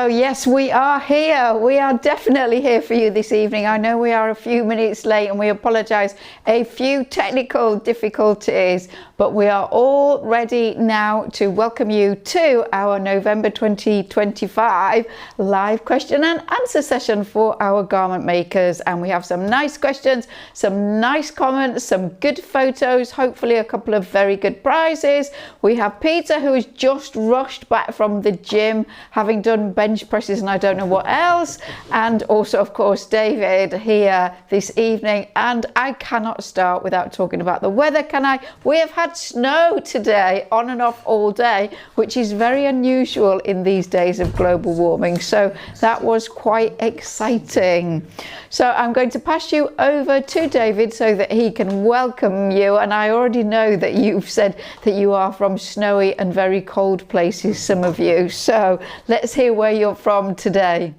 Oh yes, we are here. We are definitely here for you this evening. I know we are a few minutes late and we apologise. A few technical difficulties, but we are all ready now to welcome you to our November 2025 live question and answer session for our garment makers. And we have some nice questions, some nice comments, some good photos, hopefully a couple of very good prizes. We have Peter, who has just rushed back from the gym, having done bench presses and I don't know what else, and also of course David here this evening. And I cannot start without talking about the weather, can I? We have had snow today on and off all day, which is very unusual in these days of global warming, so that was quite exciting. So I'm going to pass you over to David so that he can welcome you, and I already know that you've said that you are from snowy and very cold places, some of you, so let's hear where you're from today.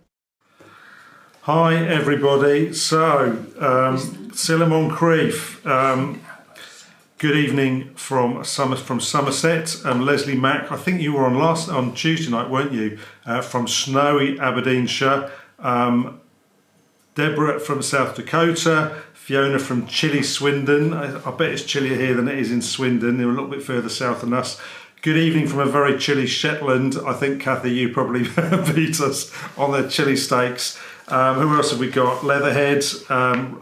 Hi everybody, so Silamon Creef, good evening from Somerset, Leslie Mack, I think you were on Tuesday night, weren't you, from snowy Aberdeenshire, Deborah from South Dakota, Fiona from chilly Swindon. I bet it's chillier here than it is in Swindon, they're a little bit further south than us. Good evening from a very chilly Shetland. I think, Kathy, you probably beat us on the chilli steaks. Who else have we got? Leatherhead,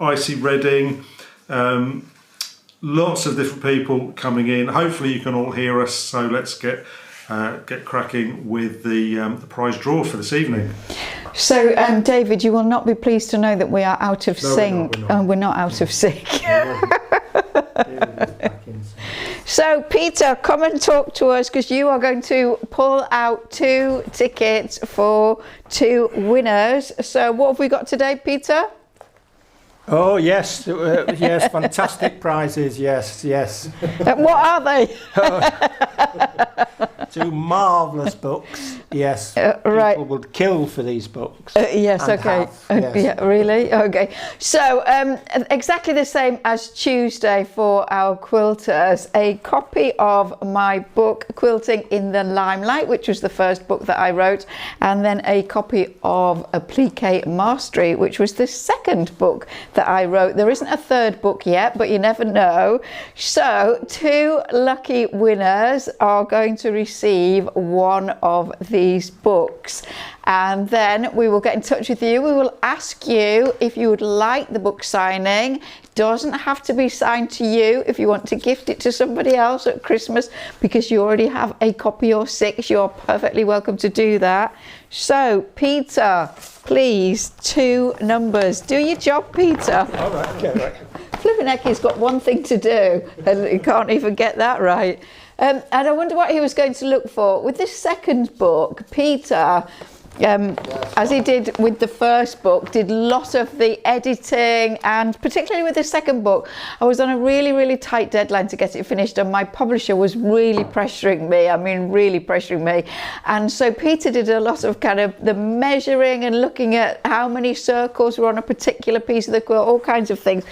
Icy Reading, lots of different people coming in. Hopefully you can all hear us, so let's get cracking with the prize draw for this evening. So, David, you will not be pleased to know that we are out of sync. We're not out of sync. So Peter, come and talk to us, because you are going to pull out 2 tickets for 2 winners. So what have we got today, Peter? Oh yes, yes, fantastic prizes, yes. What are they? 2 marvellous books, yes. Right. People would kill for these books. Yes, okay. Yes. Yeah, really? Okay. So exactly the same as Tuesday for our quilters, a copy of my book, Quilting in the Limelight, which was the first book that I wrote, and then a copy of Applique Mastery, which was the second book that I wrote. There isn't a third book yet, but you never know. So 2 lucky winners are going to receive one of these books, and then we will get in touch with you. We will ask you if you would like the book signing. It doesn't have to be signed to you. If you want to gift it to somebody else at Christmas because you already have a copy or 6, you're perfectly welcome to do that. So Peter, please, 2 numbers. Do your job, Peter. All right, okay, right. Flipping heck, he's got one thing to do and he can't even get that right. And I wonder what he was going to look for. With this second book, Peter, as he did with the first book, did a lot of the editing, and particularly with the second book, I was on a really tight deadline to get it finished, and my publisher was really pressuring me, really pressuring me. And so Peter did a lot of kind of the measuring and looking at how many circles were on a particular piece of the quilt, all kinds of things.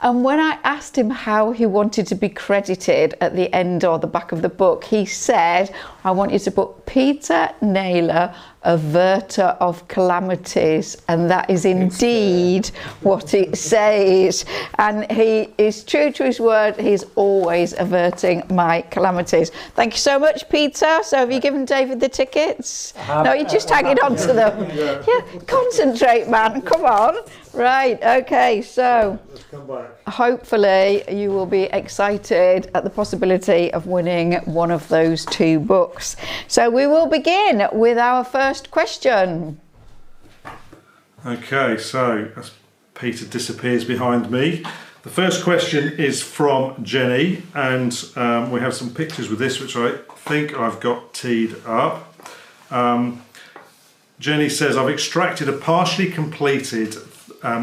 And when I asked him how he wanted to be credited at the end or the back of the book, he said, I want you to put Peter Naylor, averter of calamities, and that is indeed what it says. And he is true to his word. He's always averting my calamities. Thank you so much, Peter. So have you given David the tickets? No, you're just hanging on to them. Yeah, concentrate, man. Come on. Right, okay, so hopefully you will be excited at the possibility of winning one of those 2 books. So we will begin with our first question. Okay, so as Peter disappears behind me, the first question is from Jenny, and we have some pictures with this, which I think I've got teed up. Jenny says, I've extracted a partially completed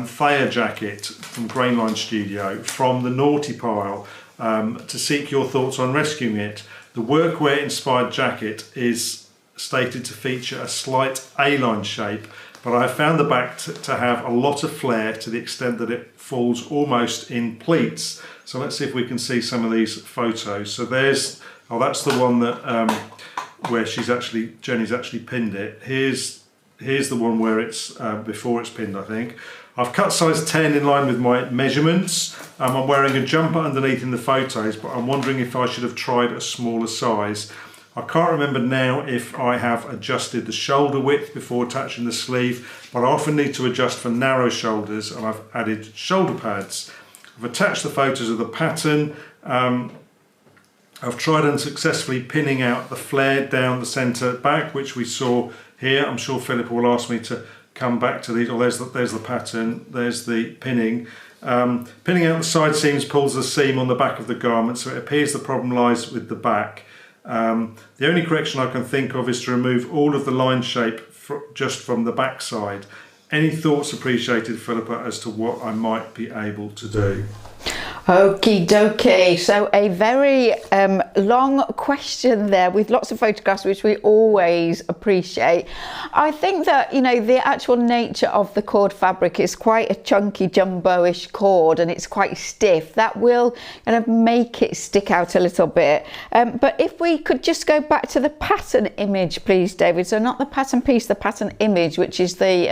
Thayer jacket from Grainline Studio from the naughty pile to seek your thoughts on rescuing it. The workwear inspired jacket is stated to feature a slight A-line shape, but I have found the back to have a lot of flair to the extent that it falls almost in pleats. So let's see if we can see some of these photos. So there's, that's the one that where Jenny's actually pinned it. Here's here's the one where it's before it's pinned, I think. I've cut size 10 in line with my measurements. I'm wearing a jumper underneath in the photos, but I'm wondering if I should have tried a smaller size. I can't remember now if I have adjusted the shoulder width before attaching the sleeve, but I often need to adjust for narrow shoulders, and I've added shoulder pads. I've attached the photos of the pattern. I've tried unsuccessfully pinning out the flare down the centre back, which we saw here. I'm sure Philippa will ask me to come back to these. Oh, there's the pattern, there's the pinning. Pinning out the side seams pulls the seam on the back of the garment, so it appears the problem lies with the back. The only correction I can think of is to remove all of the line shape just from the back side. Any thoughts appreciated, Philippa, as to what I might be able to do? Okie dokie. So a very long question there with lots of photographs, which we always appreciate. I think that, you know, the actual nature of the cord fabric is quite a chunky jumbo-ish cord, and it's quite stiff. That will kind of make it stick out a little bit. But if we could just go back to the pattern image, please, David. So not the pattern piece, the pattern image, which is the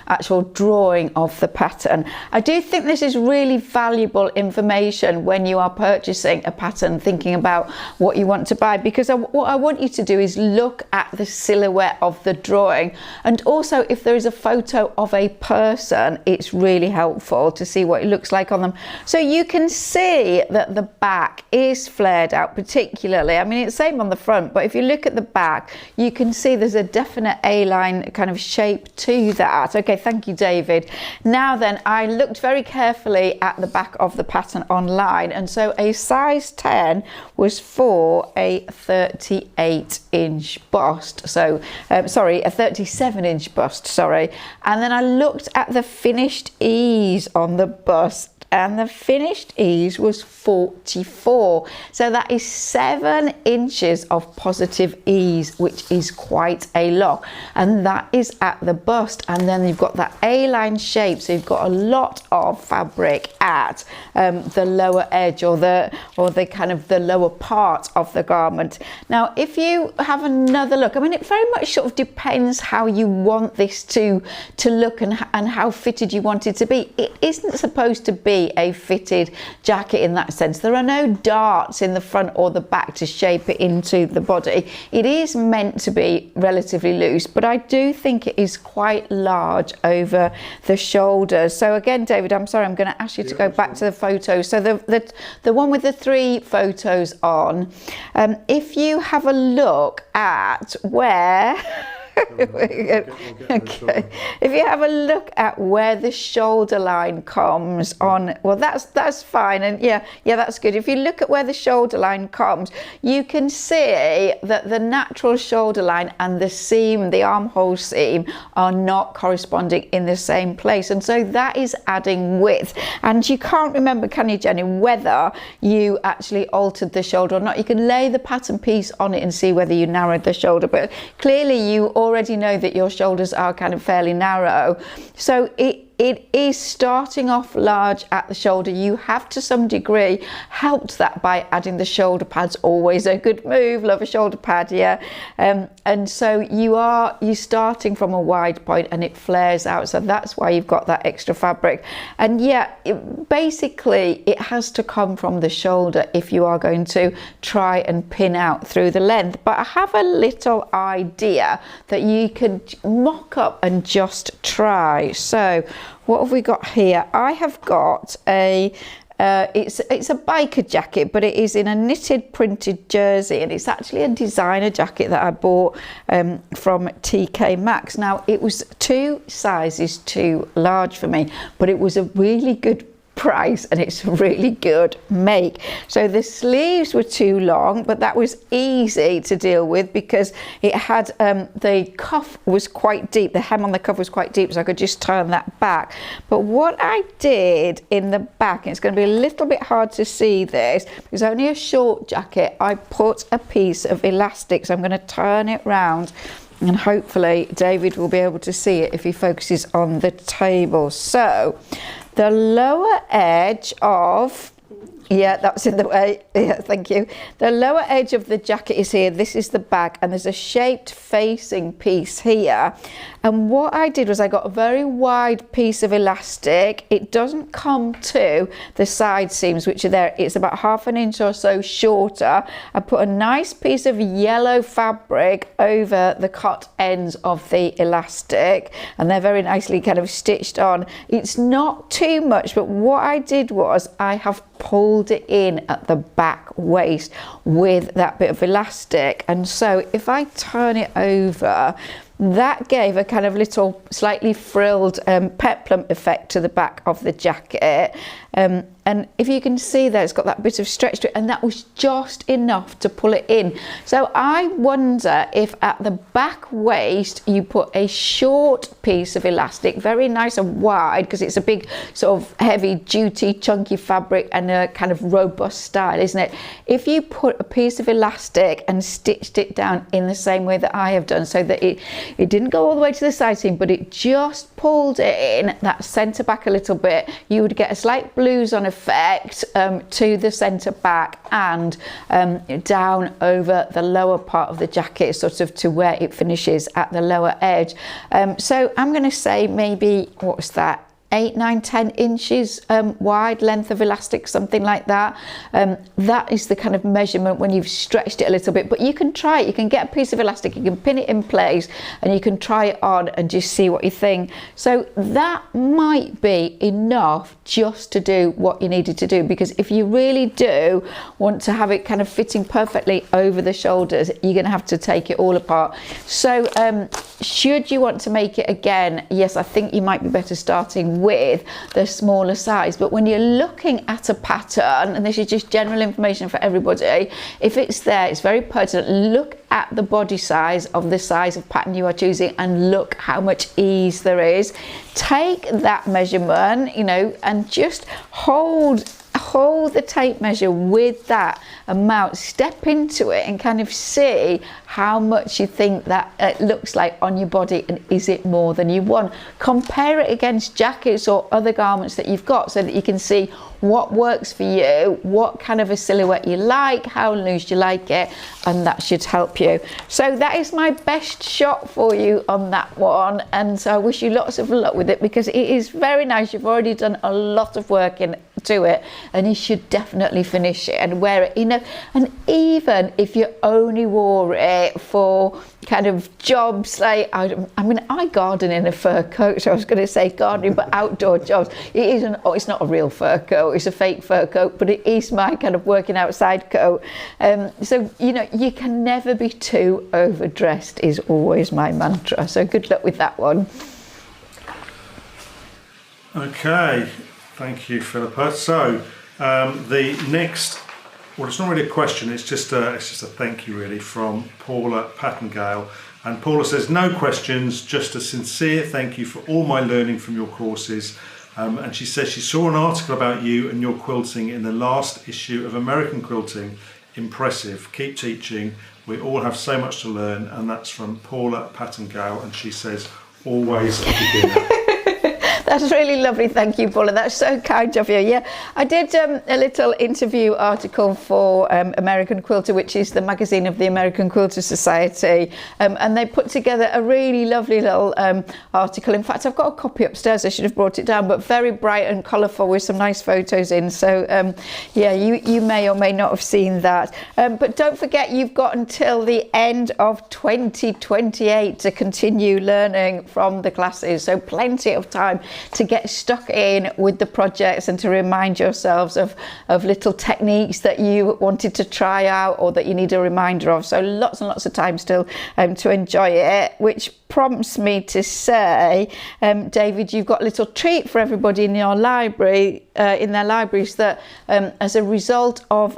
actual drawing of the pattern. I do think this is really valuable information when you are purchasing a pattern, thinking about what you want to buy, because what I want you to do is look at the silhouette of the drawing, and also if there is a photo of a person, it's really helpful to see what it looks like on them. So you can see that the back is flared out particularly. I mean, it's same on the front, but if you look at the back, you can see there's a definite A-line kind of shape to that. Okay, thank you, David. Now then, I looked very carefully at the back of the pattern online, and so a size 10 was for a 38-inch bust. So sorry, a 37-inch bust, sorry. And then I looked at the finished ease on the bust, and the finished ease was 44. So that is 7 inches of positive ease, which is quite a lot. And that is at the bust. And then you've got that A-line shape. So you've got a lot of fabric at the lower edge, or the kind of the lower part of the garment. Now, if you have another look, I mean, it very much sort of depends how you want this to look and how fitted you want it to be. It isn't supposed to be a fitted jacket in that sense. There are no darts in the front or the back to shape it into the body. It is meant to be relatively loose, but I do think it is quite large over the shoulders. So again, David, I'm sorry, I'm going to ask you to go back to the photos. So the one with the 3 photos on, if you have a look at where okay. If you have a look at where the shoulder line comes on, well, that's fine, and yeah, that's good. If you look at where the shoulder line comes, you can see that the natural shoulder line and the seam, the armhole seam, are not corresponding in the same place, and so that is adding width. And you can't remember, can you, Jenny, whether you actually altered the shoulder or not. You can lay the pattern piece on it and see whether you narrowed the shoulder, but clearly you already know that your shoulders are kind of fairly narrow. So it is starting off large at the shoulder. You have to some degree helped that by adding the shoulder pads. Always a good move, love a shoulder pad, yeah. And so you're starting from a wide point and it flares out, so that's why you've got that extra fabric. And yeah, basically it has to come from the shoulder if you are going to try and pin out through the length. But I have a little idea that you could mock up and just try. So what have we got here? I have got a it's a biker jacket, but it is in a knitted printed jersey, and it's actually a designer jacket that I bought from TK Maxx. Now, it was 2 sizes too large for me, but it was a really good price and it's a really good make. So the sleeves were too long, but that was easy to deal with because it had the cuff was quite deep, the hem on the cuff was quite deep, so I could just turn that back. But what I did in the back, and it's going to be a little bit hard to see this, it's only a short jacket, I put a piece of elastic, so I'm going to turn it round and hopefully David will be able to see it if he focuses on the table. So the lower edge of, yeah, that's in the way, yeah, thank you. The lower edge of the jacket is here, this is the back, and there's a shaped facing piece here, And what I did was I got a very wide piece of elastic. It doesn't come to the side seams, which are there. It's about 1/2 inch or so shorter. I put a nice piece of yellow fabric over the cut ends of the elastic, and they're very nicely kind of stitched on. It's not too much, but what I did was I have pulled it in at the back waist with that bit of elastic. And so if I turn it over, that gave a kind of little slightly frilled peplum effect to the back of the jacket. And if you can see there, it's got that bit of stretch to it, and that was just enough to pull it in. So I wonder if at the back waist you put a short piece of elastic, very nice and wide, because it's a big sort of heavy duty chunky fabric and a kind of robust style, isn't it? If you put a piece of elastic and stitched it down in the same way that I have done, so that it didn't go all the way to the side seam, but it just pulled it in that centre back a little bit, you would get a slight blues on effect to the centre back and down over the lower part of the jacket, sort of to where it finishes at the lower edge. So I'm going to say maybe, what's that, 8, 9, 10 inches wide length of elastic, something like that. That is the kind of measurement when you've stretched it a little bit, but you can try it. You can get a piece of elastic, you can pin it in place, and you can try it on and just see what you think. So that might be enough just to do what you needed to do, because if you really do want to have it kind of fitting perfectly over the shoulders, you're going to have to take it all apart. So should you want to make it again, yes, I think you might be better starting with the smaller size. But when you're looking at a pattern, and this is just general information for everybody, if it's there, it's very pertinent. Look at the body size of the size of pattern you are choosing and look how much ease there is. Take that measurement, you know, and just hold the tape measure with that amount, step into it and kind of see how much you think that it looks like on your body, and is it more than you want. Compare it against jackets or other garments that you've got so that you can see what works for you, what kind of a silhouette you like, how loose you like it, and that should help you. So that is my best shot for you on that one, and so I wish you lots of luck with it, because it is very nice. You've already done a lot of work into it, and you should definitely finish it and wear it, you know. And even if you only wore it for kind of jobs like, I garden in a fur coat, so I was going to say gardening, but outdoor jobs. It isn't. Oh, it's not a real fur coat, it's a fake fur coat, but it is my kind of working outside coat. So, you know, you can never be too overdressed is always my mantra. So good luck with that one. Okay, thank you, Philippa. So the next, well, it's not really a question, it's just a thank you really from Paula Pattengale. And Paula says, no questions, just a sincere thank you for all my learning from your courses. And she says she saw an article about you and your quilting in the last issue of American Quilting. Impressive. Keep teaching. We all have so much to learn. And that's from Paula Pattengale. And she says, always a beginner. That's really lovely. Thank you, Paula. That's so kind of you. Yeah, I did a little interview article for American Quilter, which is the magazine of the American Quilter Society. And they put together a really lovely little article. In fact, I've got a copy upstairs. I should have brought it down, but very bright and colourful with some nice photos in. So, yeah, you may or may not have seen that. But don't forget, you've got until the end of 2028 to continue learning from the classes. So plenty of time to get stuck in with the projects and to remind yourselves of little techniques that you wanted to try out or that you need a reminder of. So lots and lots of time still to enjoy it, which prompts me to say, David, you've got a little treat for everybody in your library, in their libraries, that as a result of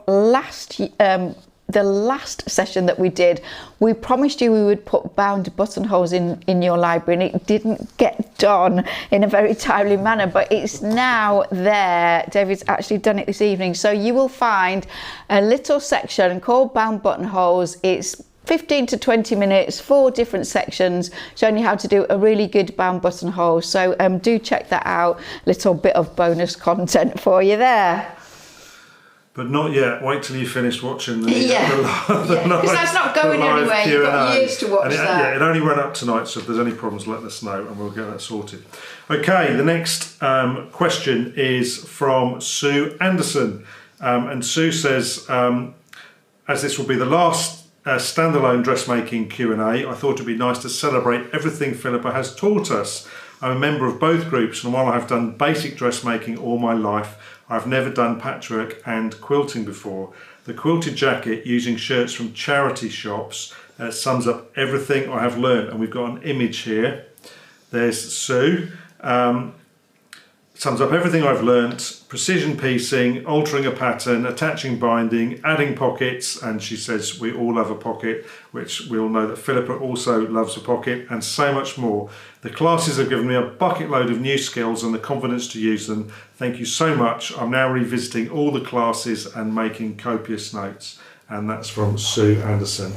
the last session that we did, we promised you we would put bound buttonholes in your library, and it didn't get done in a very timely manner, but it's now there. David's actually done it this evening. So you will find a little section called bound buttonholes. It's 15 to 20 minutes, 4 different sections showing you how to do a really good bound buttonhole. So do check that out. Little bit of bonus content for you there. But not yet. Wait till you finish watching the Because that's not going anywhere. You've got years to watch that. Yeah, it only went up tonight, so if there's any problems, let us know and we'll get that sorted. Okay, the next question is from Sue Anderson. And Sue says, as this will be the last standalone dressmaking Q&A, I thought it'd be nice to celebrate everything Philippa has taught us. I'm a member of both groups, and while I have done basic dressmaking all my life, I've never done patchwork and quilting before. The quilted jacket using shirts from charity shops sums up everything I have learned. And we've got an image here. There's Sue. Sums up everything I've learnt: precision piecing, altering a pattern, attaching binding, adding pockets, and she says we all love a pocket, which we all know that Philippa also loves a pocket, and so much more. The classes have given me a bucket load of new skills and the confidence to use them. Thank you so much. I'm now revisiting all the classes and making copious notes. And that's from Sue Anderson.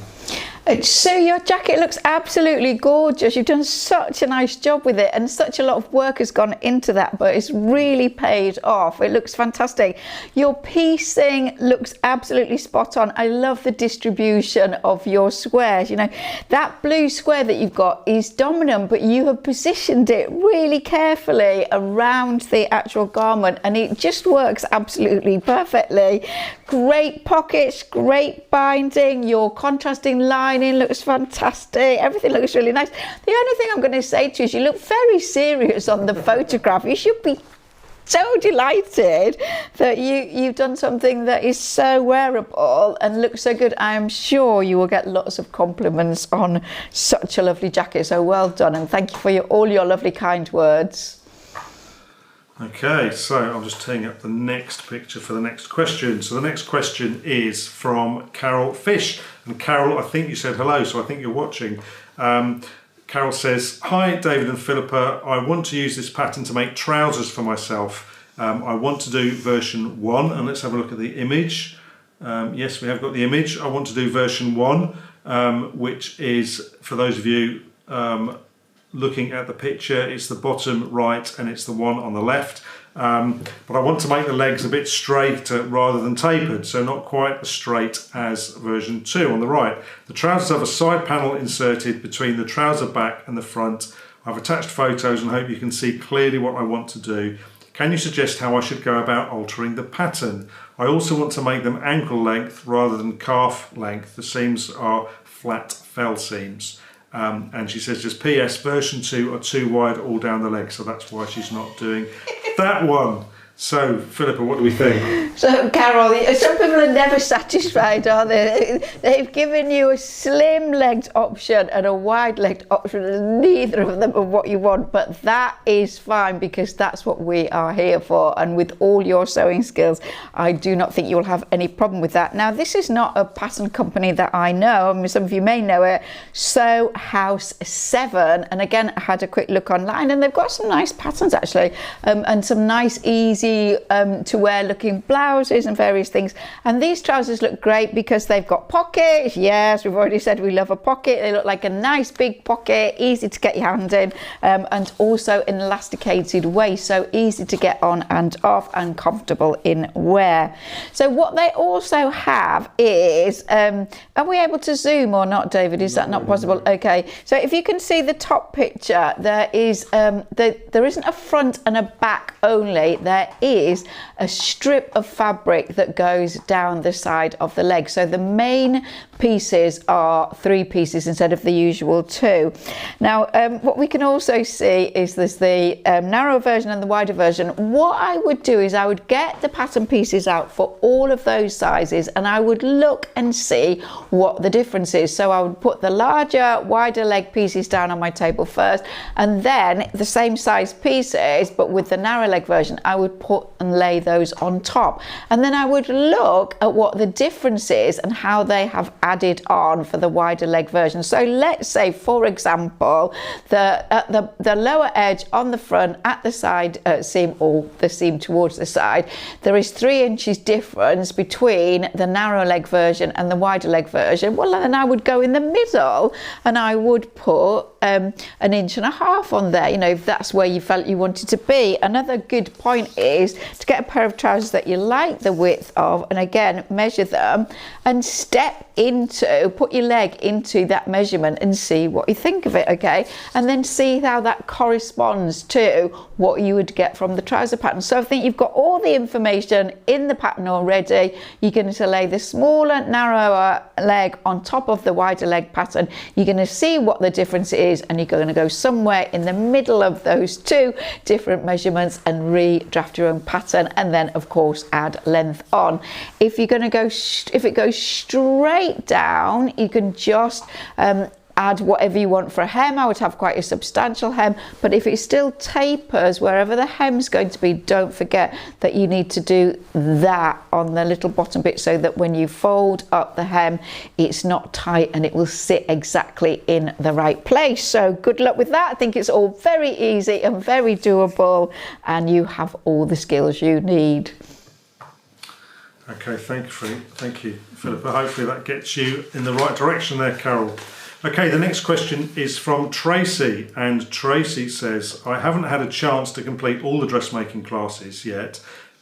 So your jacket looks absolutely gorgeous. You've done such a nice job with it, and such a lot of work has gone into that, but it's really paid off. It looks fantastic. Your piecing looks absolutely spot on. I love the distribution of your squares. You know, that blue square that you've got is dominant, but you have positioned it really carefully around the actual garment, and it just works absolutely perfectly. Great pockets, great binding, your contrasting lining looks fantastic. Everything looks really nice. The only thing I'm going to say to you is you look very serious on the photograph. You should be so delighted that you've done something that is so wearable and looks so good. I am sure you will get lots of compliments on such a lovely jacket. So well done, and thank you for all your lovely kind words. Okay, so I'm just teeing up the next picture for the next question. So the next question is from Carol Fish. And Carol, I think you said hello, so I think you're watching. Carol says, "Hi David and Philippa, I want to use this pattern to make trousers for myself. I want to do version 1, and let's have a look at the image. Yes, we have got the image. I want to do version 1, which is, for those of you looking at the picture, it's the bottom right and it's the one on the left. But I want to make the legs a bit straighter rather than tapered, so not quite as straight as version 2 on the right. The trousers have a side panel inserted between the trouser back and the front. I've attached photos and hope you can see clearly what I want to do. Can you suggest how I should go about altering the pattern? I also want to make them ankle length rather than calf length. The seams are flat fell seams." And she says, just PS, version 2 are too wide all down the leg, so that's why she's not doing that one. So, Philippa, what do we think? So, Carol, some people are never satisfied, are they? They've given you a slim-legged option and a wide-legged option, and neither of them are what you want, but that is fine because that's what we are here for, and with all your sewing skills, I do not think you'll have any problem with that. Now, this is not a pattern company that I know. I mean, some of you may know it, Sew House 7, and again, I had a quick look online, and they've got some nice patterns, actually, and some nice, easy to wear looking blouses and various things, and these trousers look great because they've got pockets. Yes, we've already said we love a pocket. They look like a nice big pocket, easy to get your hand in, and also an elasticated waist, so easy to get on and off and comfortable in wear. So what they also have is, are we able to zoom or not, David? Is that not possible? Okay, so if you can see the top picture, there is there isn't a front and a back only. There is a strip of fabric that goes down the side of the leg. So the main pieces are 3 pieces instead of the usual 2. Now, what we can also see is there's the narrow version and the wider version. What I would do is I would get the pattern pieces out for all of those sizes, and I would look and see what the difference is. So I would put the larger, wider leg pieces down on my table first, and then the same size pieces, but with the narrow leg version, I would put and lay those on top. And then I would look at what the difference is and how they have added on for the wider leg version. So let's say, for example, the lower edge on the front at the side seam, or the seam towards the side, there is 3 inches difference between the narrow leg version and the wider leg version. Well, then I would go in the middle and I would put an 1.5 inches on there, you know, if that's where you felt you wanted to be. Another good point is to get a pair of trousers that you like the width of, and again, measure them and put your leg into that measurement and see what you think of it, okay? And then see how that corresponds to what you would get from the trouser pattern. So I think you've got all the information in the pattern already. You're going to lay the smaller, narrower leg on top of the wider leg pattern. You're going to see what the difference is, and you're going to go somewhere in the middle of those two different measurements and redraft your own pattern, and then of course add length on. If you're going to go, if it goes straight down, you can just add whatever you want for a hem. I would have quite a substantial hem, but if it still tapers wherever the hem's going to be, don't forget that you need to do that on the little bottom bit so that when you fold up the hem, it's not tight and it will sit exactly in the right place. So good luck with that. I think it's all very easy and very doable, and you have all the skills you need. Okay, thank you, Philippa. Hopefully that gets you in the right direction there, Carol. Okay, the next question is from Tracy, and Tracy says, I haven't had a chance to complete all the dressmaking classes yet,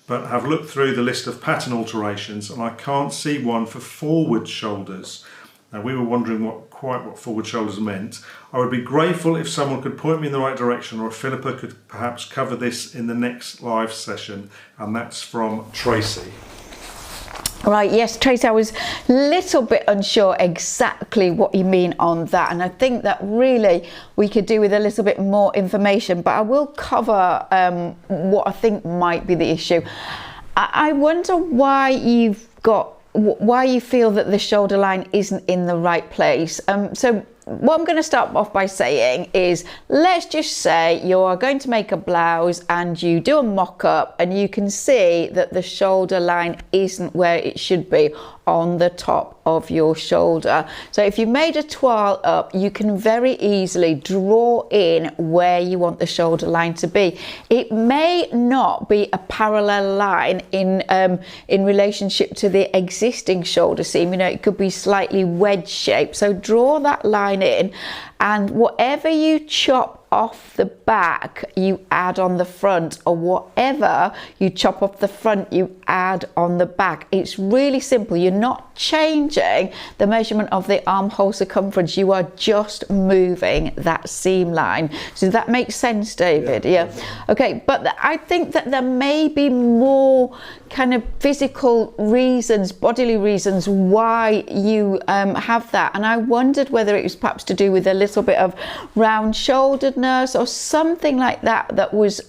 but have looked through the list of pattern alterations and I can't see one for forward shoulders. Now, we were wondering what forward shoulders meant. I would be grateful if someone could point me in the right direction, or if Philippa could perhaps cover this in the next live session. And that's from Tracy. Right, yes, Tracy, I was a little bit unsure exactly what you mean on that, and I think that really we could do with a little bit more information, but I will cover what I think might be the issue. I wonder why you feel that the shoulder line isn't in the right place. So what I'm going to start off by saying is, let's just say you are going to make a blouse and you do a mock-up and you can see that the shoulder line isn't where it should be on the top of your shoulder. So if you made a toile up, you can very easily draw in where you want the shoulder line to be. It may not be a parallel line in relationship to the existing shoulder seam. You know, it could be slightly wedge shaped. So draw that line in, and whatever you chop off the back, you add on the front, or whatever you chop off the front, you add on the back. It's really simple. You're not changing the measurement of the armhole circumference. You are just moving that seam line. So that makes sense, David? Yeah. Okay, but I think that there may be more kind of physical reasons, bodily reasons why you have that. And I wondered whether it was perhaps to do with a little bit of round shoulderedness or something like that, that was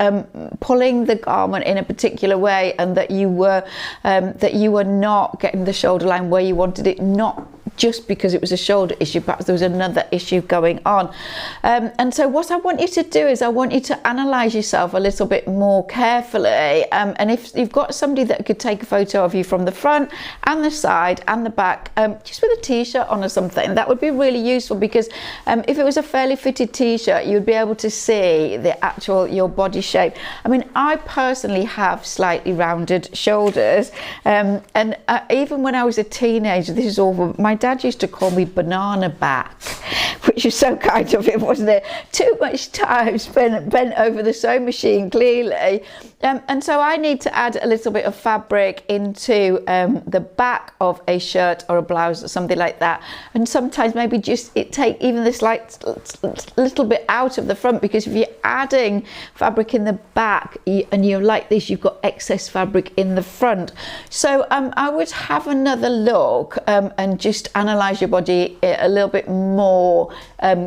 pulling the garment in a particular way, and that you were not getting the shoulder line where you wanted it, not just because it was a shoulder issue, perhaps there was another issue going on. And so what I want you to do is I want you to analyse yourself a little bit more carefully, and if you've got somebody that could take a photo of you from the front and the side and the back, just with a t-shirt on or something, that would be really useful, because if it was a fairly fitted t-shirt, you would be able to see the actual your body shape. I mean, I personally have slightly rounded shoulders, and even when I was a teenager, this is awful, my dad used to call me banana back, which is so kind of him, wasn't it? Too much time spent bent over the sewing machine, clearly. And so I need to add a little bit of fabric into the back of a shirt or a blouse or something like that. And sometimes maybe just take even this like little bit out of the front, because if you're adding fabric in the back and you're like this, you've got excess fabric in the front. So I would have another look and just analyse your body a little bit more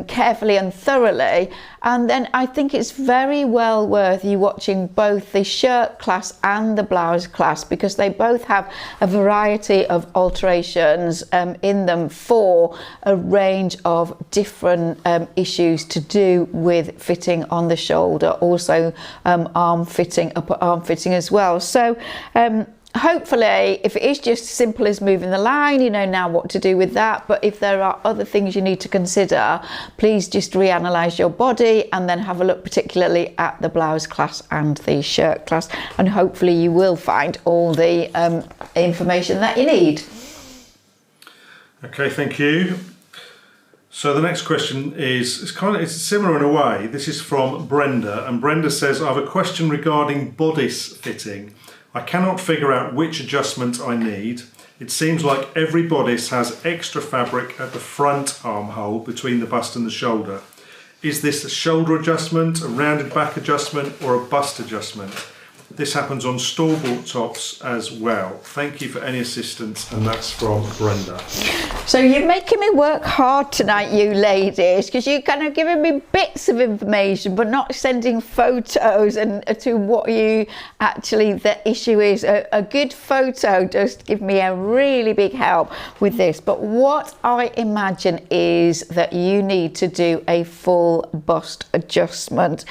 carefully and thoroughly. And then I think it's very well worth you watching both the shirt class and the blouse class, because they both have a variety of alterations in them for a range of different issues to do with fitting on the shoulder, also arm fitting, upper arm fitting as well. So hopefully, if it is just simple as moving the line, you know now what to do with that. But if there are other things you need to consider, please just reanalyse your body and then have a look particularly at the blouse class and the shirt class, and hopefully you will find all the information that you need. Okay, thank you. So the next question it's similar in a way. This is from Brenda, and Brenda says, I have a question regarding bodice fitting. I cannot figure out which adjustment I need. It seems like every bodice has extra fabric at the front armhole between the bust and the shoulder. Is this a shoulder adjustment, a rounded back adjustment, or a bust adjustment? This happens on store-bought tops as well. Thank you for any assistance, and that's from Brenda. So you're making me work hard tonight, you ladies, because you're kind of giving me bits of information, but not sending photos and to what you actually the issue is. A good photo does give me a really big help with this. But what I imagine is that you need to do a full bust adjustment,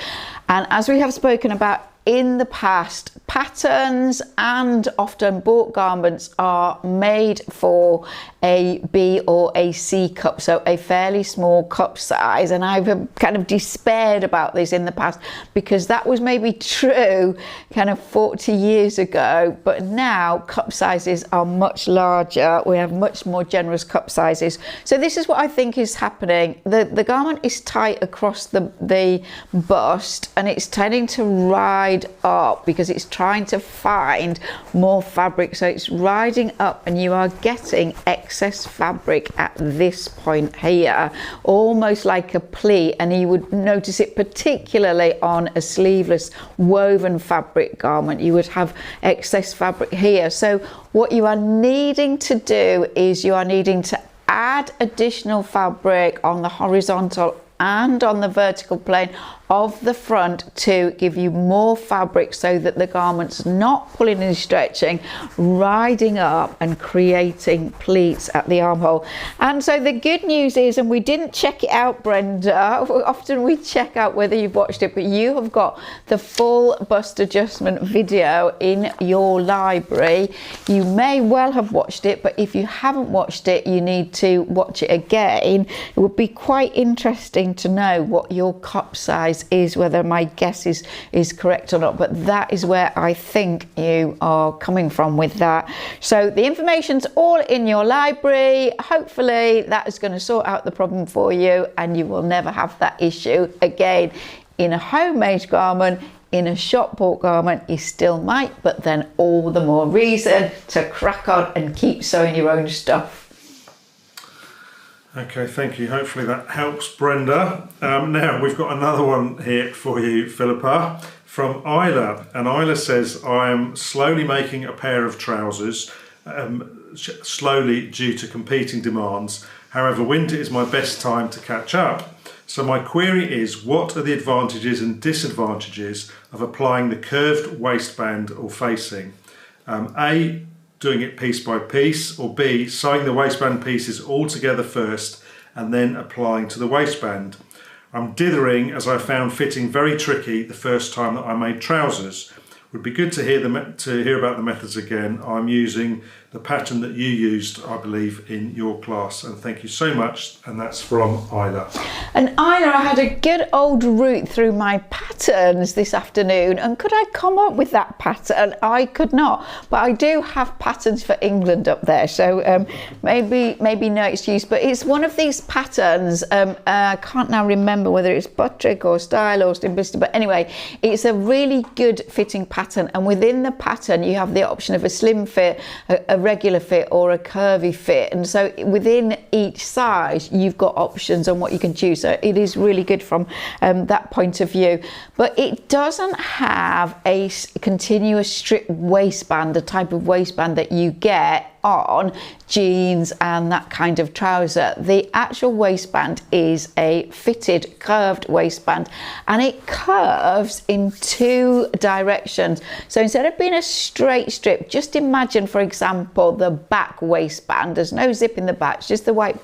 and as we have spoken about in the past, patterns and often bought garments are made for a B or a C cup, so a fairly small cup size, and I've kind of despaired about this in the past because that was maybe true kind of 40 years ago, but now cup sizes are much larger. We have much more generous cup sizes. So this is what I think is happening. The garment is tight across the bust, and it's tending to ride up because it's trying to find more fabric, so it's riding up, and you are getting excess fabric at this point here, almost like a pleat, and you would notice it particularly on a sleeveless woven fabric garment. You would have excess fabric here. So what you are needing to do is you are needing to add additional fabric on the horizontal and on the vertical plane of the front to give you more fabric so that the garment's not pulling and stretching, riding up and creating pleats at the armhole. And so the good news is, and we didn't check it out, Brenda, often we check out whether you've watched it, but you have got the full bust adjustment video in your library. You may well have watched it, but if you haven't watched it, you need to watch it again. It would be quite interesting to know what your cup size is, whether my guess is correct or not, but that is where I think you are coming from with that. So the information's all in your library. Hopefully that is going to sort out the problem for you, and you will never have that issue again. In a homemade garment, in a shop bought garment, you still might, but then all the more reason to crack on and keep sewing your own stuff. Okay, thank you. Hopefully that helps, Brenda. Now we've got another one here for you, Philippa, from Isla. And Isla says, I am slowly making a pair of trousers, slowly due to competing demands. However, winter is my best time to catch up. So my query is, what are the advantages and disadvantages of applying the curved waistband or facing? A, doing it piece by piece, or B, sewing the waistband pieces all together first and then applying to the waistband. I'm dithering as I found fitting very tricky the first time that I made trousers. Would be good to hear about the methods again. I'm using the pattern that you used, I believe, in your class, and thank you so much. And that's from Isla. And Isla, I had a good old route through my patterns this afternoon, and could I come up with that pattern? I could not, but I do have patterns for England up there, so maybe no excuse. But it's one of these patterns. I can't now remember whether it's Buttrick or Style or Stimpista, but anyway, it's a really good fitting pattern, and within the pattern you have the option of a slim fit, a regular fit, or a curvy fit, and so within each size you've got options on what you can choose. So it is really good from that point of view, but it doesn't have a continuous strip waistband, the type of waistband that you get on jeans and that kind of trouser. The actual waistband is a fitted curved waistband, and it curves in two directions. So instead of being a straight strip, just imagine, for example, the back waistband. There's no zip in the back, it's just the white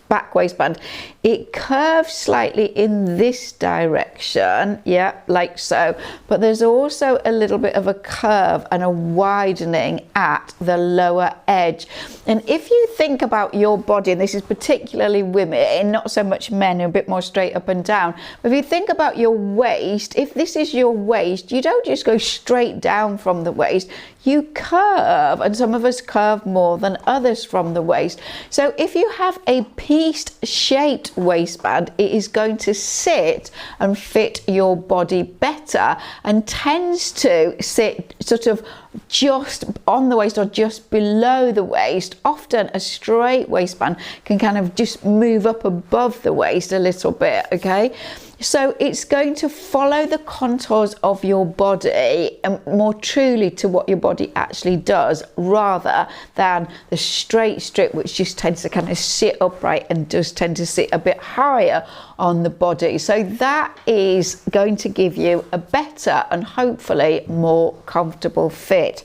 back waistband. It curves slightly in this direction, yeah, like so, but there's also a little bit of a curve and a widening at the lower edge. And if you think about your body, and this is particularly women, not so much men, are a bit more straight up and down, but if you think about your waist, if this is your waist, you don't just go straight down from the waist, you curve, and some of us curve more than others from the waist. So if you have a pieced shaped waistband, it is going to sit and fit your body better, and tends to sit sort of just on the waist or just below the waist. Often a straight waistband can kind of just move up above the waist a little bit, okay? So it's going to follow the contours of your body and more truly to what your body actually does, rather than the straight strip, which just tends to kind of sit upright and does tend to sit a bit higher on the body. So that is going to give you a better and hopefully more comfortable fit.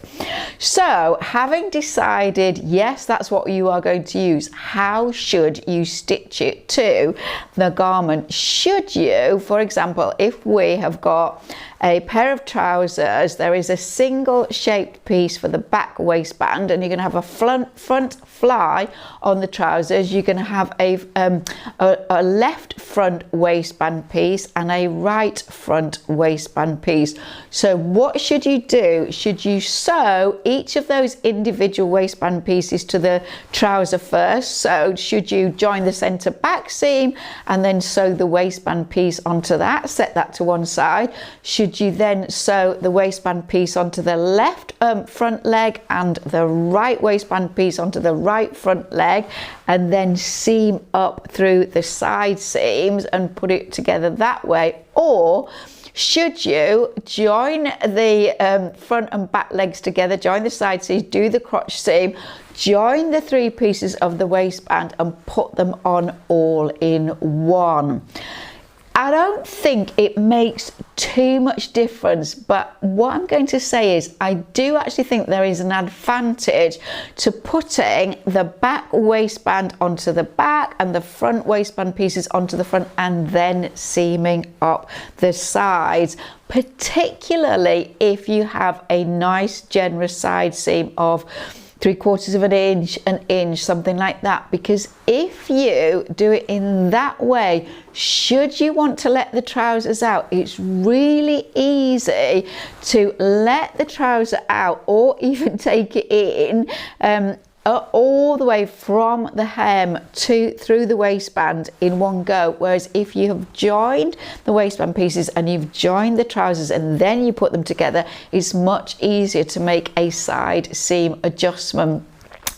So having decided, yes, that's what you are going to use, how should you stitch it to the garment? Should you, for example, if we have got a pair of trousers, there is a single shaped piece for the back waistband, and you're going to have a front fly on the trousers. You're going to have a left front waistband piece and a right front waistband piece. So what should you do? Should you sew each of those individual waistband pieces to the trouser first? So should you join the centre back seam and then sew the waistband piece onto that, set that to one side? Should you then sew the waistband piece onto the left front leg and the right waistband piece onto the right front leg, and then seam up through the side seams and put it together that way? Or should you join the front and back legs together, join the side seams, do the crotch seam, join the three pieces of the waistband and put them on all in one? I don't think it makes too much difference, but what I'm going to say is I do actually think there is an advantage to putting the back waistband onto the back and the front waistband pieces onto the front and then seaming up the sides, particularly if you have a nice generous side seam of 3/4 of an inch, something like that. Because if you do it in that way, should you want to let the trousers out, it's really easy to let the trouser out or even take it in all the way from the hem through the waistband in one go. Whereas if you have joined the waistband pieces and you've joined the trousers and then you put them together, it's much easier to make a side seam adjustment.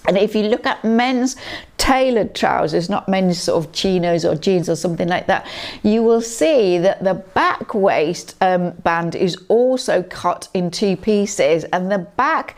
And if you look at men's tailored trousers, not men's sort of chinos or jeans or something like that, you will see that the back waist band is also cut in two pieces, and the back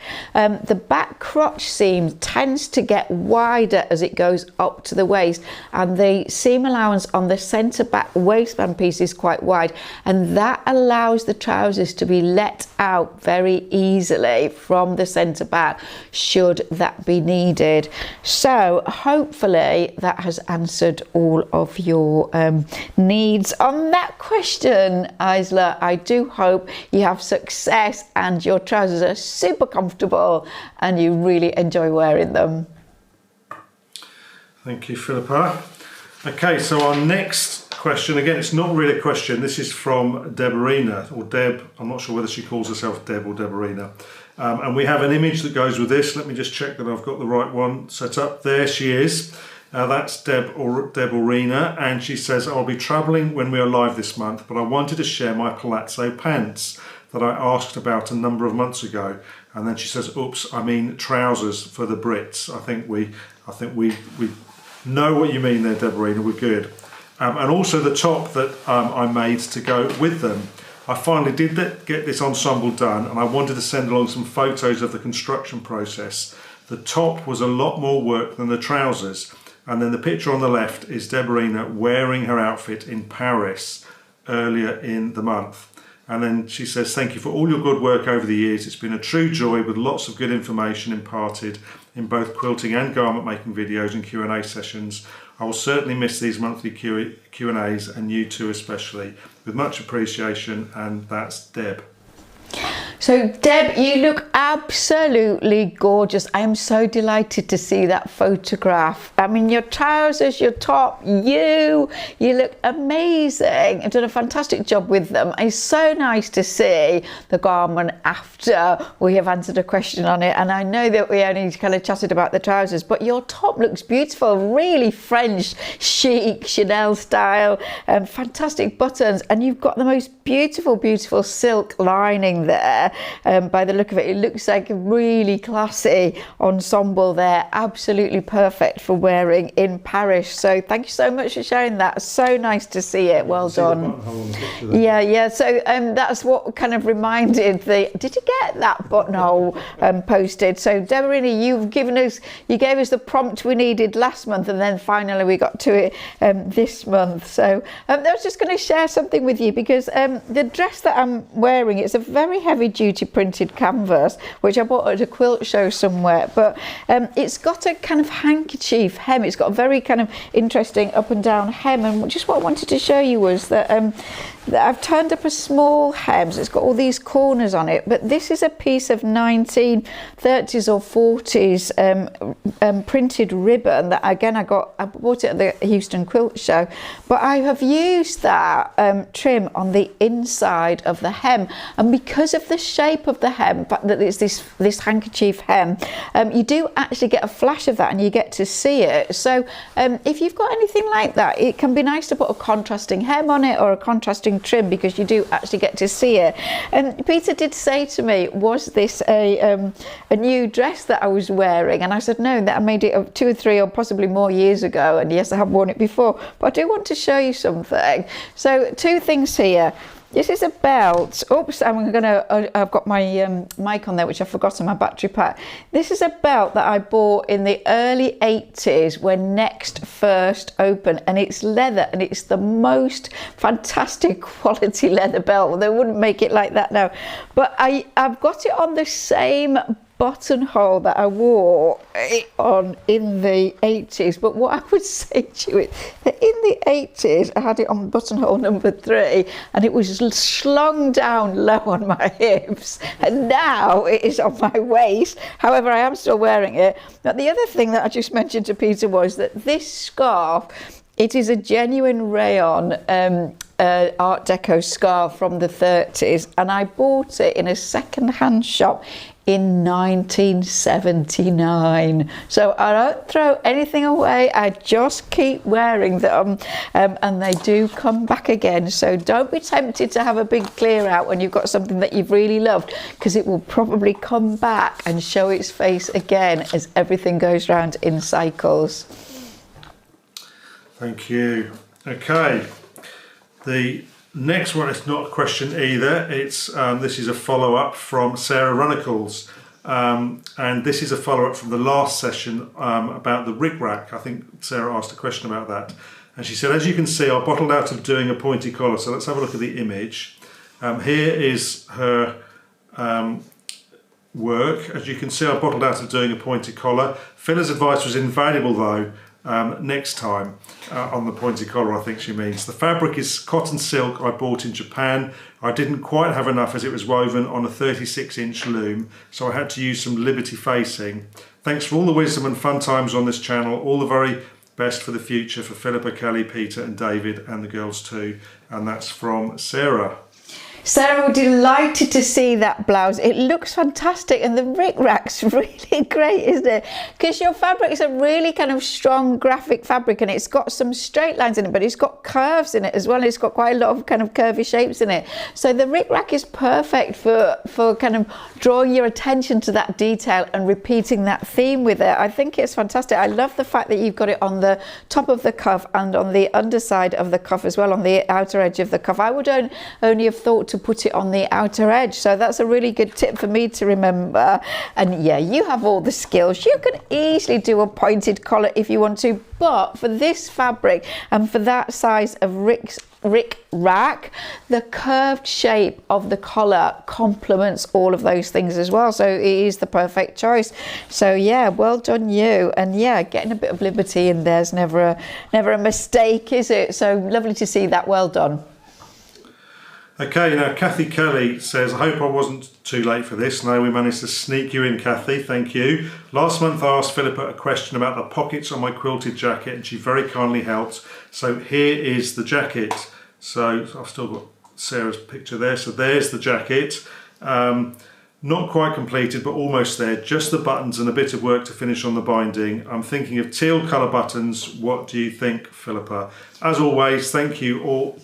crotch seam tends to get wider as it goes up to the waist, and the seam allowance on the centre back waistband piece is quite wide, and that allows the trousers to be let out very easily from the centre back should that be needed. So hopefully that has answered all of your needs on that question, Isla. I do hope you have success and your trousers are super comfortable and you really enjoy wearing them. Thank you, Philippa. Okay, so our next question, again, it's not really a question. This is from Deborina, or Deb. I'm not sure whether she calls herself Deb or Deborina. And we have an image that goes with this. Let me just check that I've got the right one set up. There she is. That's Deborina, and she says, I'll be travelling when we are live this month, but I wanted to share my palazzo pants that I asked about a number of months ago. And then she says, oops, I mean trousers for the Brits. I think we know what you mean there, Deborina. We're good. And also the top that I made to go with them. I finally did get this ensemble done, and I wanted to send along some photos of the construction process. The top was a lot more work than the trousers. And then the picture on the left is Deborina wearing her outfit in Paris earlier in the month. And then she says, thank you for all your good work over the years. It's been a true joy with lots of good information imparted in both quilting and garment making videos and Q&A sessions. I will certainly miss these monthly Q&As, and you too especially. With much appreciation, and that's Deb. So Deb, you look absolutely gorgeous. I am so delighted to see that photograph. I mean, your trousers, your top, you look amazing. You've done a fantastic job with them. It's so nice to see the garment after we have answered a question on it. And I know that we only kind of chatted about the trousers, but your top looks beautiful, really French, chic, Chanel style, fantastic buttons. And you've got the most beautiful, beautiful silk lining there. By the look of it, it looks like a really classy ensemble there. Absolutely perfect for wearing in Paris. So thank you so much for sharing that. So nice to see it. Well done. Yeah. So that's what kind of reminded did you get that buttonhole posted? So Deborah, you gave us the prompt we needed last month, and then finally we got to it this month. So I was just going to share something with you, because the dress that I'm wearing, it's a very heavy duty printed canvas, which I bought at a quilt show somewhere, but it's got a kind of handkerchief hem. It's got a very kind of interesting up and down hem, and just what I wanted to show you was that I've turned up a small hem, so it's got all these corners on it, but this is a piece of 1930s or 40s printed ribbon that, again, I bought it at the Houston Quilt Show, but I have used that trim on the inside of the hem, and because of the shape of the hem, the fact that it's this handkerchief hem, you do actually get a flash of that and you get to see it. So if you've got anything like that, it can be nice to put a contrasting hem on it or a contrasting trim, because you do actually get to see it. And Peter did say to me, was this a new dress that I was wearing? And I said no, that I made it 2 or 3 or possibly more years ago, and yes, I have worn it before, but I do want to show you something. So 2 things here. This is a belt. Oops, I've got my mic on there, which I forgot on my battery pack. This is a belt that I bought in the early 80s when Next first opened, and it's leather, and it's the most fantastic quality leather belt. Well, they wouldn't make it like that now. But I've got it on the same buttonhole that I wore on in the 80s. But what I would say to you is that in the 80s I had it on buttonhole number 3, and it was slung down low on my hips, and now it is on my waist. However, I am still wearing it. But the other thing that I just mentioned to Peter was that this scarf, it is a genuine rayon Art Deco scarf from the 30s, and I bought it in a second-hand shop in 1979. So I don't throw anything away, I just keep wearing them, and they do come back again. So don't be tempted to have a big clear out when you've got something that you've really loved, because it will probably come back and show its face again as everything goes round in cycles. Thank you. Okay, the next one is not a question either. It's this is a follow-up from Sarah Runnacles, and this is a follow-up from the last session about the rick-rack. I think Sarah asked a question about that, and she said, as you can see, I bottled out of doing a pointy collar. So let's have a look at the image. Here is her work. As you can see, I bottled out of doing a pointy collar. Phila's advice was invaluable though. Next time on the pointy collar, I think she means. The fabric is cotton silk I bought in Japan. I didn't quite have enough as it was woven on a 36-inch loom, so I had to use some Liberty facing. Thanks for all the wisdom and fun times on this channel. All the very best for the future for Philippa, Kelly, Peter and David and the girls too. And that's from Sarah. Sarah, we're delighted to see that blouse. It looks fantastic, and the rick-rack's really great, isn't it? Because your fabric is a really kind of strong graphic fabric, and it's got some straight lines in it, but it's got curves in it as well. It's got quite a lot of kind of curvy shapes in it. So the rick-rack is perfect for kind of drawing your attention to that detail and repeating that theme with it. I think it's fantastic. I love the fact that you've got it on the top of the cuff and on the underside of the cuff as well, on the outer edge of the cuff. I would only have thought to put it on the outer edge, so that's a really good tip for me to remember. And yeah, you have all the skills. You can easily do a pointed collar if you want to, but for this fabric and for that size of rick-rack, the curved shape of the collar complements all of those things as well, so it is the perfect choice. So yeah, well done you. And yeah, getting a bit of liberty in there's never a mistake, is it? So lovely to see that. Well done. Okay, now Kathy Kelly says, I hope I wasn't too late for this. No, we managed to sneak you in, Kathy. Thank you. Last month I asked Philippa a question about the pockets on my quilted jacket and she very kindly helped. So here is the jacket. So I've still got Sarah's picture there. So there's the jacket. Not quite completed, but almost there. Just the buttons and a bit of work to finish on the binding. I'm thinking of teal colour buttons. What do you think, Philippa? As always, thank you all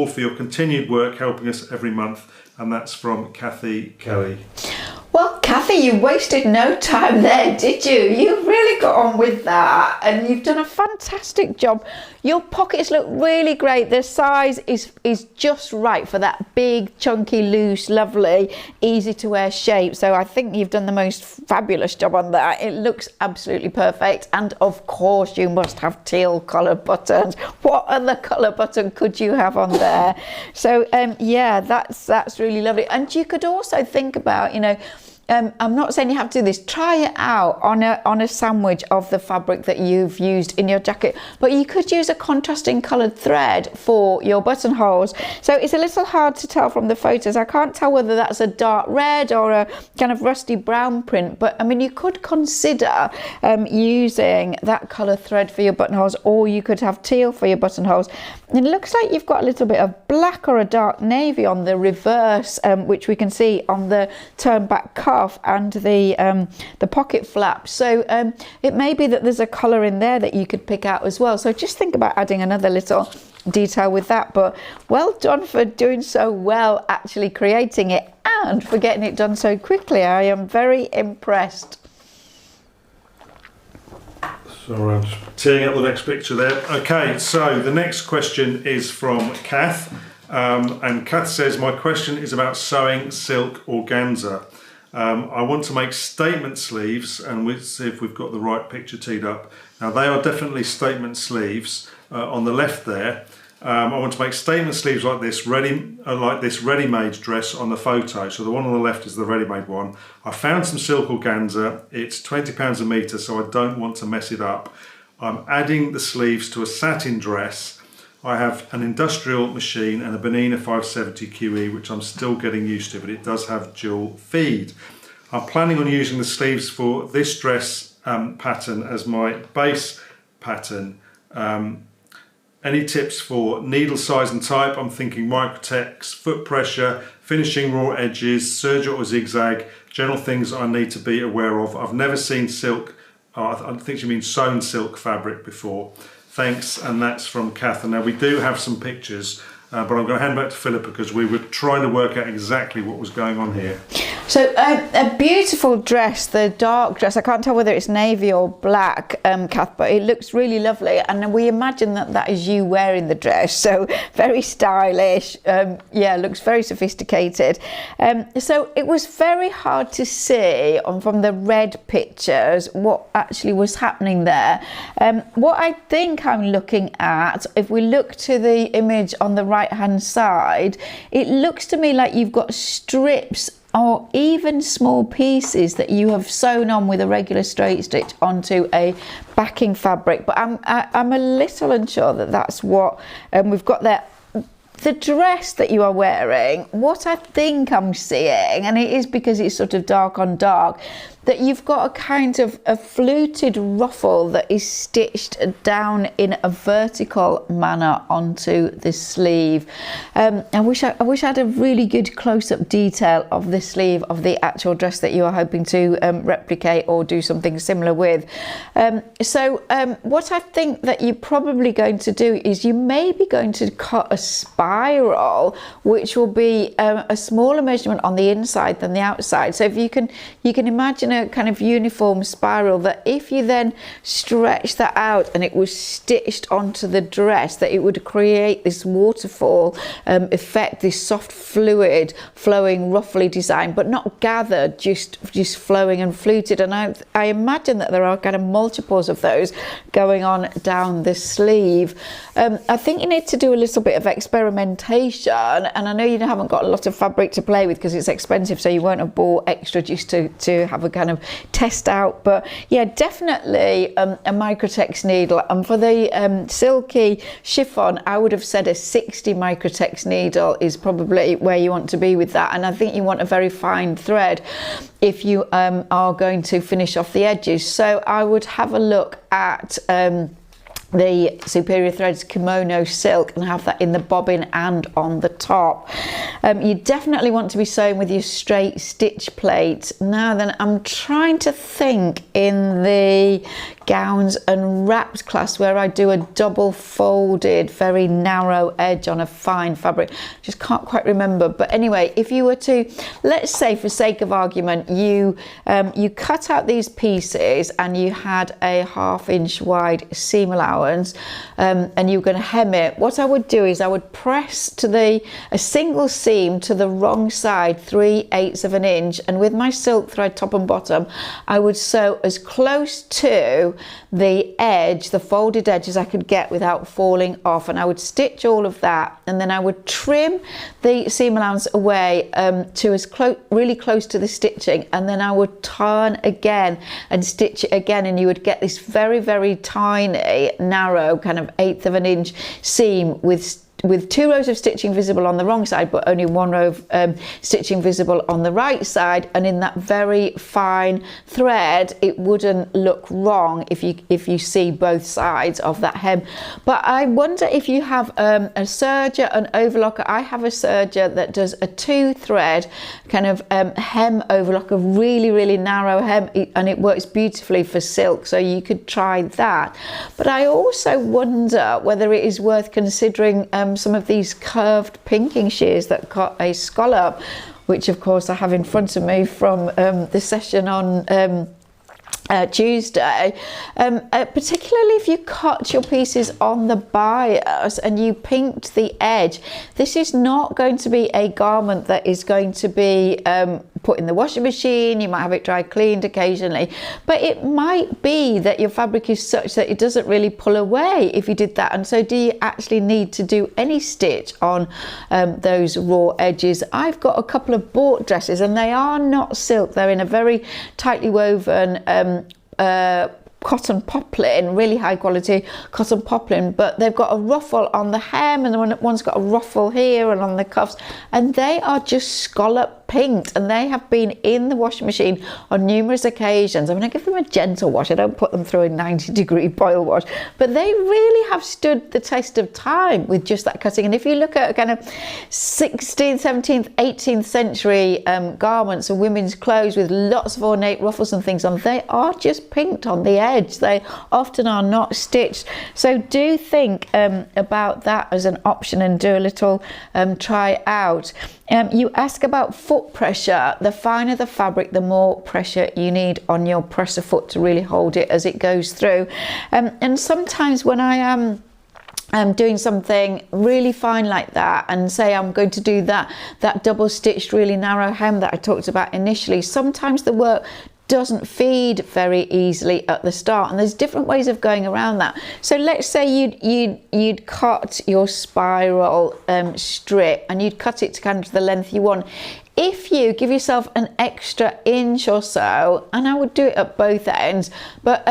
for your continued work helping us every month. And that's from Kathy Kelly. Well, Kathy, you wasted no time there, did you? You really got on with that and you've done a fantastic job. Your pockets look really great. The size is just right for that big, chunky, loose, lovely, easy to wear shape. So I think you've done the most fabulous job on that. It looks absolutely perfect. And of course, you must have teal colour buttons. What other colour button could you have on there? So yeah, that's really lovely. And you could also think about, you know, I'm not saying you have to do this. Try it out on a sandwich of the fabric that you've used in your jacket, but you could use a contrasting coloured thread for your buttonholes. So it's a little hard to tell from the photos. I can't tell whether that's a dark red or a kind of rusty brown print, but I mean, you could consider using that colour thread for your buttonholes, or you could have teal for your buttonholes. And it looks like you've got a little bit of black or a dark navy on the reverse, which we can see on the turn back cuff and the pocket flap. So it may be that there's a colour in there that you could pick out as well. So just think about adding another little detail with that. But well done for doing so well, actually creating it, and for getting it done so quickly. I am very impressed. So I'm just teeing up the next picture there. Okay, so the next question is from Kath. And Kath says, my question is about sewing silk organza. I want to make statement sleeves, and we'll see if we've got the right picture teed up. Now they are definitely statement sleeves on the left there. I want to make statement sleeves like this ready-made dress on the photo. So the one on the left is the ready-made one. I found some silk organza. It's £20 a metre, so I don't want to mess it up. I'm adding the sleeves to a satin dress. I have an industrial machine and a Bernina 570 QE, which I'm still getting used to, but it does have dual feed. I'm planning on using the sleeves for this dress pattern as my base pattern. Any tips for needle size and type? I'm thinking microtex, foot pressure, finishing raw edges, serger or zigzag, general things I need to be aware of. I've never seen silk, I think she means sewn silk fabric before. Thanks, and that's from Kath. And now we do have some pictures, but I'm going to hand back to Philippa because we were trying to work out exactly what was going on here. So a beautiful dress, the dark dress. I can't tell whether it's navy or black, Kath, but it looks really lovely. And we imagine that that is you wearing the dress. So very stylish. Yeah, looks very sophisticated. So it was very hard to see from the red pictures what actually was happening there. What I think I'm looking at, if we look to the image on the right hand side, it looks to me like you've got strips or even small pieces that you have sewn on with a regular straight stitch onto a backing fabric, but I'm a little unsure that that's what we've got there. The dress that you are wearing, what I think I'm seeing, and it is because it's sort of dark on dark, that you've got a kind of a fluted ruffle that is stitched down in a vertical manner onto the sleeve. I wish I had a really good close-up detail of the sleeve of the actual dress that you are hoping to replicate or do something similar with. So what I think that you're probably going to do is you may be going to cut a spiral, which will be a smaller measurement on the inside than the outside. So if you can imagine a kind of uniform spiral, that if you then stretch that out and it was stitched onto the dress, that it would create this waterfall effect, this soft fluid flowing roughly design, but not gathered, just flowing and fluted. And I imagine that there are kind of multiples of those going on down the sleeve. I think you need to do a little bit of experimentation, and I know you haven't got a lot of fabric to play with because it's expensive, so you won't have bought extra just to have a kind of test out. But yeah, definitely a microtex needle. And for the silky chiffon, I would have said a 60 microtex needle is probably where you want to be with that. And I think you want a very fine thread if you are going to finish off the edges. So I would have a look at the Superior Threads Kimono Silk and have that in the bobbin and on the top. You definitely want to be sewing with your straight stitch plate. Now then, I'm trying to think in the gowns and wraps class where I do a double folded, very narrow edge on a fine fabric. Just can't quite remember. But anyway, if you were to, let's say for sake of argument, you cut out these pieces and you had a 1/2 inch wide seam allowance, and you were going to hem it, what I would do is I would press to a single seam to the wrong side 3/8 of an inch, and with my silk thread top and bottom I would sew as close to the edge, the folded edge, as I could get without falling off, and I would stitch all of that, and then I would trim the seam allowance away to as really close to the stitching, and then I would turn again and stitch it again, and you would get this very, very tiny, narrow kind of 1/8 of an inch seam with 2 rows of stitching visible on the wrong side, but only 1 row of stitching visible on the right side. And in that very fine thread, it wouldn't look wrong if you see both sides of that hem. But I wonder if you have a serger, an overlocker. I have a serger that does a 2-thread kind of hem overlock, a really, really narrow hem, and it works beautifully for silk, so you could try that. But I also wonder whether it is worth considering some of these curved pinking shears that cut a scallop, which of course I have in front of me from the session on Tuesday, particularly if you cut your pieces on the bias and you pinked the edge. This is not going to be a garment that is going to be put in the washing machine. You might have it dry cleaned occasionally, but it might be that your fabric is such that it doesn't really pull away if you did that. And so do you actually need to do any stitch on those raw edges? I've got a couple of bought dresses and they are not silk. They're in a very tightly woven cotton poplin, really high quality cotton poplin, but they've got a ruffle on the hem, and one's got a ruffle here and on the cuffs, and they are just scallop pinked, and they have been in the washing machine on numerous occasions. I mean, I give them a gentle wash, I don't put them through a 90-degree boil wash, but they really have stood the test of time with just that cutting. And if you look at kind of 16th, 17th, 18th century garments and women's clothes with lots of ornate ruffles and things on, they are just pinked on the edge. They often are not stitched. So do think about that as an option and do a little try out. You ask about foot pressure. The finer the fabric, the more pressure you need on your presser foot to really hold it as it goes through. And sometimes when I am doing something really fine like that, and say I'm going to do that double stitched really narrow hem that I talked about initially, sometimes the work doesn't feed very easily at the start, and there's different ways of going around that. So let's say you'd cut your spiral strip and you'd cut it to kind of the length you want. If you give yourself an extra inch or so, and I would do it at both ends, but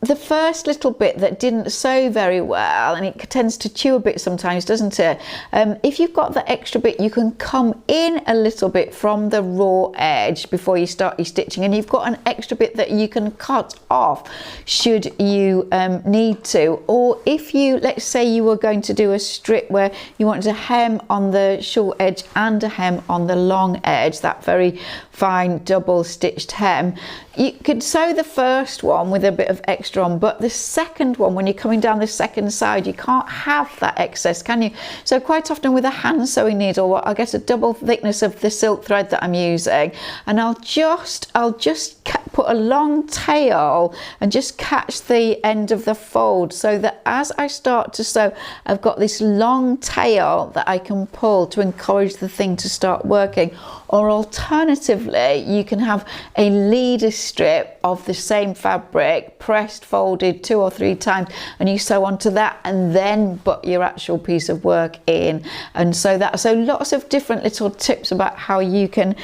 the first little bit that didn't sew very well, and it tends to chew a bit sometimes, doesn't it? If you've got that extra bit, you can come in a little bit from the raw edge before you start your stitching, and you've got an extra bit that you can cut off should you need to. Or if you, let's say you were going to do a strip where you wanted a hem on the short edge and a hem on the long edge, that very fine double stitched hem, you could sew the first one with a bit of extra on, but the second one, when you're coming down the second side, you can't have that excess, can you? So quite often with a hand sewing needle, I'll get a double thickness of the silk thread that I'm using, and I'll just put a long tail and just catch the end of the fold, so that as I start to sew, I've got this long tail that I can pull to encourage the thing to start working. Or alternatively, you can have a leader strip of the same fabric, pressed, folded 2 or 3 times, and you sew onto that and then put your actual piece of work in. And so lots of different little tips about how you can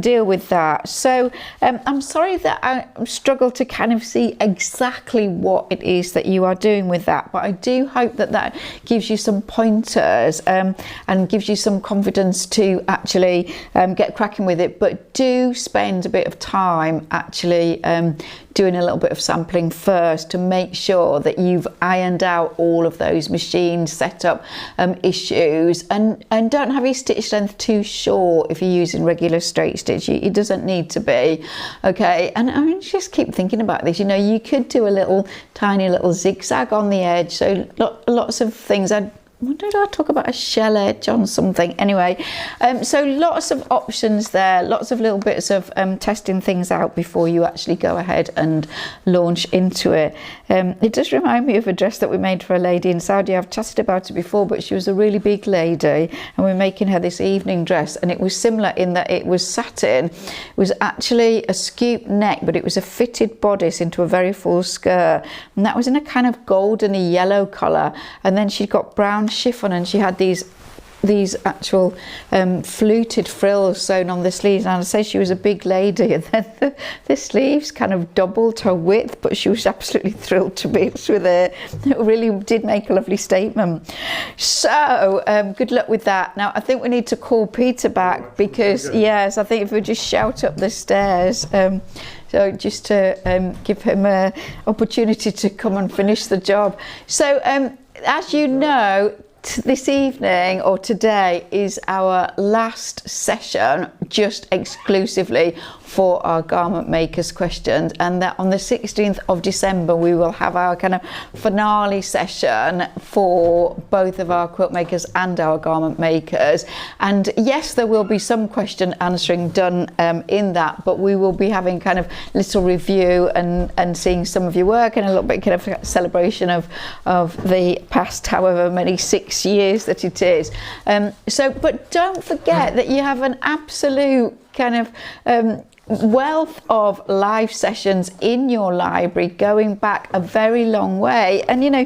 deal with that. So I'm sorry sorry that I struggle to kind of see exactly what it is that you are doing with that, but I do hope that that gives you some pointers and gives you some confidence to actually get cracking with it. But do spend a bit of time actually doing a little bit of sampling first to make sure that you've ironed out all of those machine setup issues, and don't have your stitch length too short if you're using regular straight stitch. It doesn't need to be, okay? And I mean, just keep thinking about this. You know, you could do a little tiny little zigzag on the edge, so lots of things. What did I talk about? A shell edge on something? Anyway, so lots of options there, lots of little bits of testing things out before you actually go ahead and launch into it. It does remind me of a dress that we made for a lady in Saudi. I've chatted about it before, but she was a really big lady, and we're making her this evening dress, and it was similar in that it was satin. It was actually a scoop neck, but it was a fitted bodice into a very full skirt, and that was in a kind of goldeny yellow colour, and then she got brown chiffon, and she had these actual fluted frills sewn on the sleeves. And I'd say she was a big lady, and then the sleeves kind of doubled her width, but she was absolutely thrilled to bits with it. It really did make a lovely statement. So good luck with that. Now I think we need to call Peter back, because yes, I think if we just shout up the stairs, so just to give him an opportunity to come and finish the job. So as you know, this evening or today is our last session just exclusively for our garment makers questions, and that on the 16th of December we will have our kind of finale session for both of our quilt makers and our garment makers. And yes, there will be some question answering done in that, but we will be having kind of little review and seeing some of your work, and a little bit kind of celebration of the past however many 6 years that it is. But don't forget that you have an absolute kind of wealth of live sessions in your library going back a very long way. And you know,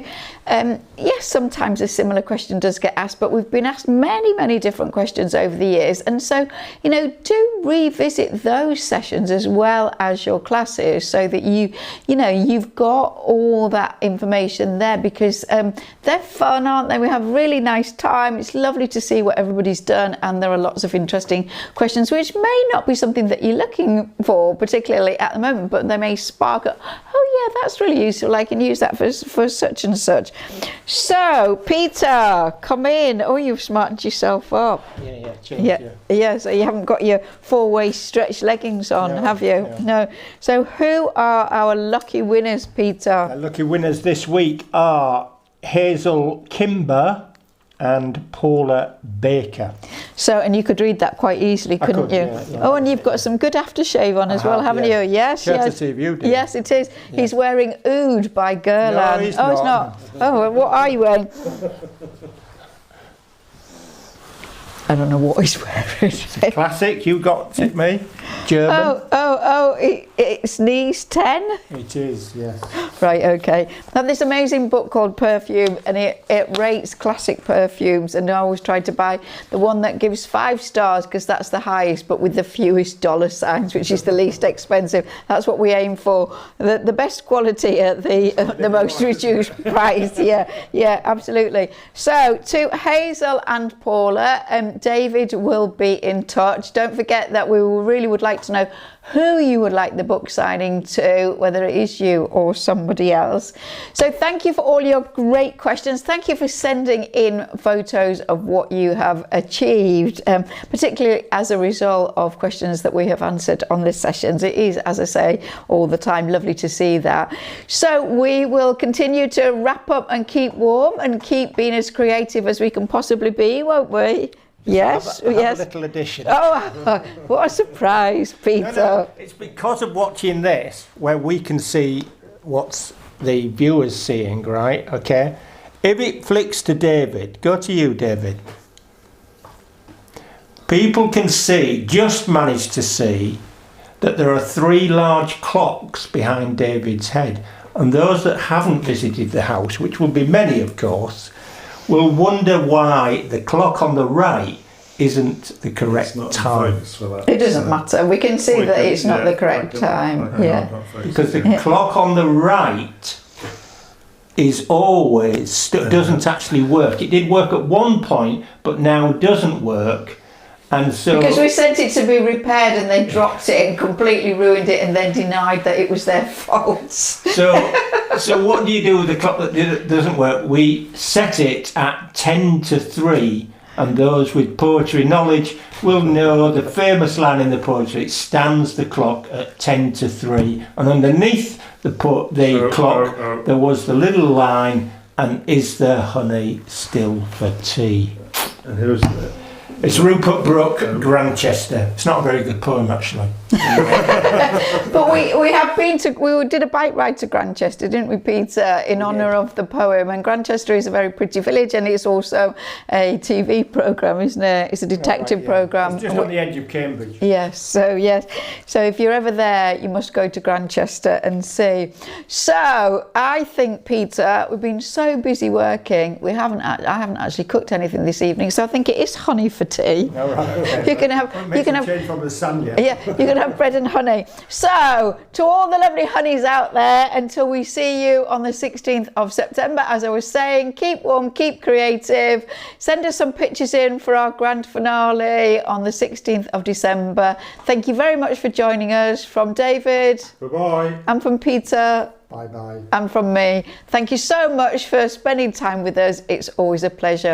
yes, sometimes a similar question does get asked, but we've been asked many different questions over the years, and so you know, do revisit those sessions as well as your classes, so that you know you've got all that information there, because they're fun, aren't they? We have a really nice time. It's lovely to see what everybody's done, and there are lots of interesting questions which may not be something that you're looking for particularly at the moment, but they may spark up, oh yeah, that's really useful, I can use that for such and such. So Peter, come in. Oh, you've smartened yourself up. Yeah, so you haven't got your four-waist stretch leggings on, have you? No. So who are our lucky winners, Peter? Our lucky winners this week are Hazel Kimber and Paula Baker. So, and you could read that quite easily, couldn't you? Yeah. Oh, and you've got some good aftershave on as well, haven't you? Yes, courtesy of you, dear. Yes, it is. Yeah. He's wearing Oud by Guerlain. No, he's not. He's not. Oh, what are you wearing? I don't know what he's wearing. Classic, you got it, me. German. It's Knees 10? It is, yes. Right, okay. Now, this amazing book called Perfume, and it rates classic perfumes, and I always try to buy the one that gives 5 stars, because that's the highest, but with the fewest dollar signs, which is the least expensive. That's what we aim for. The best quality at the most reduced price. Yeah, absolutely. So, to Hazel and Paula, David will be in touch. Don't forget that we really would like to know who you would like the book signing to, whether it is you or somebody else. So thank you for all your great questions. Thank you for sending in photos of what you have achieved, particularly as a result of questions that we have answered on this sessions. It is, as I say, all the time lovely to see that. So we will continue to wrap up and keep warm and keep being as creative as we can possibly be, won't we? Yes, have yes. A little addition. Oh, what a surprise, Peter. No, it's because of watching this where we can see what's the viewers seeing, right? Okay. If it flicks to David, go to you, David. People can see, just manage to see, that there are 3 large clocks behind David's head. And those that haven't visited the house, which will be many, of course, will wonder why the clock on the right isn't the correct It's not in time. focus for that. It doesn't matter. We can see We that can- it's not yeah, the correct I can- time. okay, Yeah. I'm not focused. Because the clock on the right is always doesn't actually work. It did work at one point, but now doesn't work, and so Because we sent it to be repaired and they dropped it and completely ruined it and then denied that it was their fault. so what do you do with the clock that doesn't work? We set it at 10 to 3, and those with poetry knowledge will know the famous line in the poetry: it stands the clock at 10 to 3, and underneath the clock there was the little line, and is there honey still for tea? And who's It's Rupert Brooke, Grantchester. It's not a very good poem, actually. But we have been to, we did a bike ride to Grantchester, didn't we, Peter, in honour of the poem. And Grantchester is a very pretty village, and it's also a TV programme, isn't it? It's a detective programme. It's just on the edge of Cambridge. Yes, so if you're ever there, you must go to Grantchester and see. So I think, Peter, we've been so busy working, I haven't actually cooked anything this evening, so I think it is honey for tea. All right, okay. You can have change from the sun, yeah, you can have bread and honey. So, to all the lovely honeys out there, until we see you on the 16th of September, as I was saying, keep warm, keep creative. Send us some pictures in for our grand finale on the 16th of December. Thank you very much for joining us. From David. Bye-bye. And from Peter. Bye-bye. And from me. Thank you so much for spending time with us. It's always a pleasure.